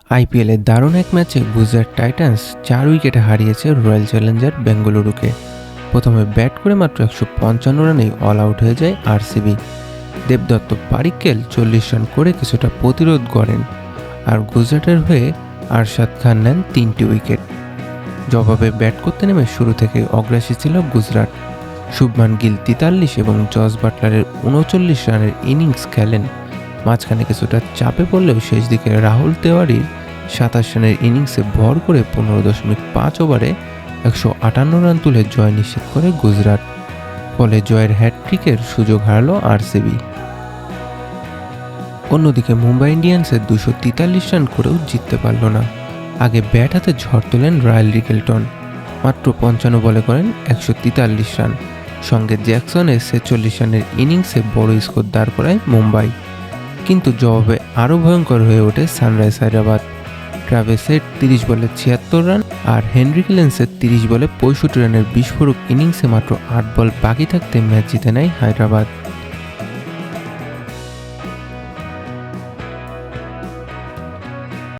আইপিএলের দারুণ এক ম্যাচে গুজরাট টাইটান্স ৪ উইকেটে হারিয়েছে রয়্যাল চ্যালেঞ্জার বেঙ্গালুরুকে। প্রথমে ব্যাট করে মাত্র ১৫৫ রানেই অল আউট হয়ে যায় আরসিবি। দেবদত্ত পারিক্কেল ৪০ রান করে কিছুটা প্রতিরোধ গড়েন, আর গুজরাটের হয়ে আরশাদ খান নেন ৩টি উইকেট। জবাবে ব্যাট করতে নেমে শুরু থেকে অগ্রাসী ছিল গুজরাট। শুভমান গিল ৪৩ এবং জস বাটলারের ৩৯ রানের ইনিংস খেলেন। মাঝখানে কিছুটা চাপে পড়লেও শেষ দিকে রাহুল তেওয়ারির ২৭ রানের ইনিংসে ভর করে ১৫.৫ ওভারে ১৫৮ রান তুলে জয় নিশ্চিত করে গুজরাট। ফলে জয়ের হ্যাটট্রিকের সুযোগ হারাল আরসিবি। অন্যদিকে মুম্বাই ইন্ডিয়ান্সের ২৪৩ রান করেও জিততে পারল না। আগে ব্যাট হাতে ঝড় তোলেন রয়্যাল রিকেলটন, মাত্র ৫৫ বলে করেন ১৪৩ রান। সঙ্গে জ্যাকসনের ৪৬ রানের ইনিংসে বড় স্কোর দাঁড় করায় মুম্বাই। কিন্তু জবাবে আরও ভয়ঙ্কর হয়ে ওঠে সানরাইজ হায়দ্রাবাদ। ট্রাভেসের ৩০ বলে ৭৬ রান আর হেনরি ক্লেন্সের ৩০ বলে ৬৫ রানের বিস্ফোরক ইনিংসে মাত্র ৮ বল বাকি থাকতে ম্যাচ জিতে নেয় হায়দ্রাবাদ।